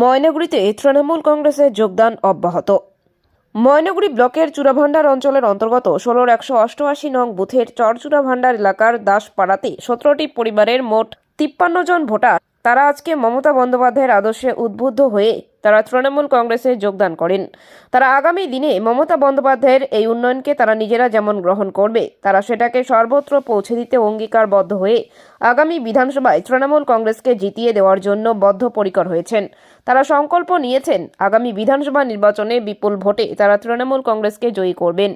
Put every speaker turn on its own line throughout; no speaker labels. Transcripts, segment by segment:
ময়নাগুড়িতে তৃণমূল কংগ্রেসের যোগদান অব্যাহত। ময়নাগুড়ি ব্লকের চূড়াভান্ডার অঞ্চলের অন্তর্গত ১৬র ১৮৮ নং বুথের চরচূড়াভান্ডার এলাকার দাসপাড়াতে ১৭টি পরিবারের মোট ৫৩ জন ভোটার তারা আজকে মমতা বন্দ্যোপাধ্যায়ের আদর্শে উদ্বুদ্ধ হয়ে তারা তৃণমূল কংগ্রেসে যোগদান করেন। তারা আগামী দিনে মমতা বন্দ্যোপাধ্যায়ের এই উন্নয়নকে তারা নিজেরা যেমন গ্রহণ করবে, তারা সেটাকে সর্বত্র পৌঁছে দিতে অঙ্গীকারবদ্ধ হয়ে আগামী বিধানসভায় তৃণমূল কংগ্রেসকে জিতিয়ে দেওয়ার জন্য বদ্ধপরিকর হয়েছেন। তারা সংকল্প নিয়েছেন আগামী বিধানসভা নির্বাচনে বিপুল ভোটে তারা তৃণমূল কংগ্রেসকে জয়ী করবেন।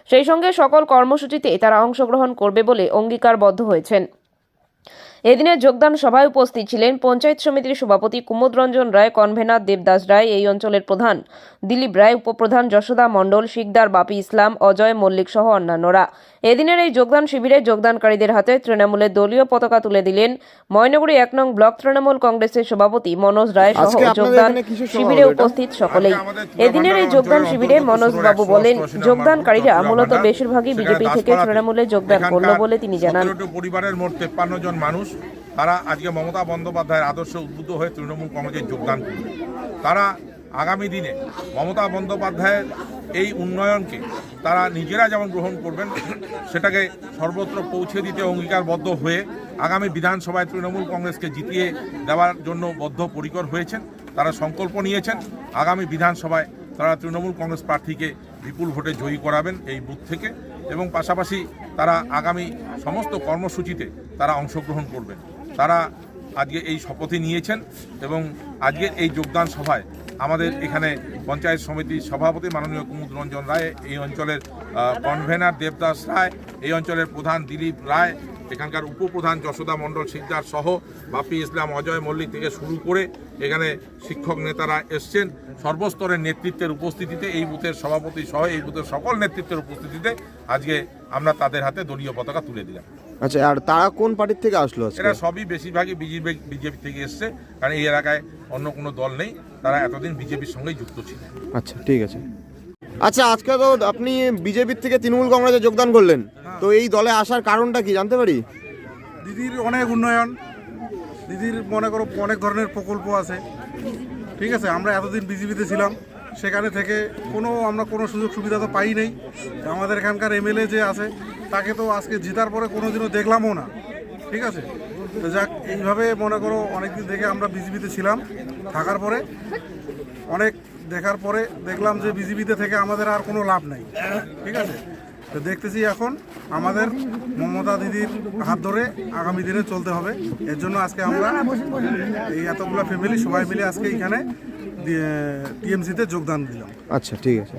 সেই সঙ্গে সকল কর্মসূচিতে তারা অংশগ্রহণ করবে বলে অঙ্গীকারবদ্ধ হয়েছেন। এদিনের যোগদান সভায় উপস্থিত ছিলেন পঞ্চায়েত সমিতির সভাপতি কুমুদ রঞ্জন রায়, কনভেনার দেবদাস রায়, এই অঞ্চলের প্রধান দিলীপ রায়, উপপ্রধান যশোদা মণ্ডল, শিকদার বাপি ইসলাম, অজয় মল্লিক সহ অন্যান্যরা। এদিনের এই যোগদান শিবিরে যোগদানকারীদের হাতে তৃণমূলের দলীয় পতাকা তুলে দিলেন ময়নাগুড়ি ১ নং ব্লক তৃণমূল কংগ্রেসের সভাপতি মনোজ রায় সহ যোগদান শিবিরে উপস্থিত সকলেই। এদিনের এই যোগদান শিবিরে মনোজ বাবু বলেন, যোগদানকারীরা মূলত বেশিরভাগই বিজেপি থেকে তৃণমূলে যোগদান করলো বলে তিনি জানান।
পরিবারের মোট ৫৩ জন মানুষ তারা আজকে মমতা বন্দ্যোপাধ্যায়ের আদর্শে উদ্বুদ্ধ হয়ে তৃণমূল কংগ্রেসে যোগদান করবে। তারা আগামী দিনে মমতা বন্দ্যোপাধ্যায়ের এই উন্নয়নকে তারা নিজেরা যেমন গ্রহণ করবেন, সেটাকে সর্বত্র পৌঁছে দিতে অঙ্গীকারবদ্ধ হয়ে আগামী বিধানসভায় তৃণমূল কংগ্রেসকে জিতিয়ে দেওয়ার জন্য বদ্ধপরিকর হয়েছেন। তারা সংকল্প নিয়েছেন আগামী বিধানসভায় তারা তৃণমূল কংগ্রেস প্রার্থীকে বিপুল ভোটে জয়ী করাবেন এই বুথ থেকে, এবং পাশাপাশি তারা আগামী সমস্ত কর্মসূচিতে তারা অংশগ্রহণ করবেন। তারা আজকে এই শপথই নিয়েছেন এবং আজকের এই যোগদান সভায় আমাদের এখানে পঞ্চায়েত সমিতির সভাপতি মাননীয় কুমুদ রঞ্জন রায়, এই অঞ্চলের কনভেনার দেবদাস রায়, এই অঞ্চলের প্রধান দিলীপ রায়, এখানকার উপপ্রধান যশোদা মণ্ডল শিকদার সহ বাপি ইসলাম, অজয় মল্লিক থেকে শুরু করে এখানে শিক্ষক নেতারা এসছেন। সর্বস্তরের নেতৃত্বের উপস্থিতিতে এই বুথের সভাপতি সহ এই বুথের সকল নেতৃত্বের উপস্থিতিতে আজকে আমরা তাদের হাতে দলীয় পতাকা তুলে দিলাম।
আচ্ছা, আর তারা কোন পার্টি থেকে আসলো?
এরা সবই বেশিরভাগই বিজেপি থেকে এসছে, কারণ এই এলাকায় অন্য কোনো দল নেই, তারা এতদিন বিজেপির সঙ্গেই যুক্ত ছিল।
আচ্ছা, ঠিক আছে। আচ্ছা, আজকে তো আপনি বিজেপির থেকে তৃণমূল কংগ্রেসে যোগদান করলেন, তো এই দলে আসার কারণটা কি জানতে পারি?
দিদির অনেক উন্নয়ন, দিদির মনে করো অনেক ধরনের প্রকল্প আছে, ঠিক আছে। আমরা এতদিন বিজেপিতে ছিলাম, সেখানে থেকে আমরা কোনো সুযোগ সুবিধা তো পাই নাই। আমাদের এখানকার এমএলএ যে আছে তাকে তো আজকে জেতার পরে কোনোদিনও দেখলামও না, ঠিক আছে। তো যাক, এইভাবে মনে করো অনেকদিন থেকে আমরা বিজেপিতে ছিলাম, থাকার পরে অনেক দেখার পরে দেখলাম যে বিজেপিতে থেকে আমাদের আর কোনো লাভ নাই, ঠিক আছে। তো দেখতেছি এখন আমাদের মমতা দিদির হাত ধরে আগামী দিনে চলতে হবে। এর জন্য আজকে আমরা এই এতগুলো ফ্যামিলি সবাই মিলে আজকে এখানে টিএমসিতে যোগদান দিলাম।
আচ্ছা, ঠিক আছে।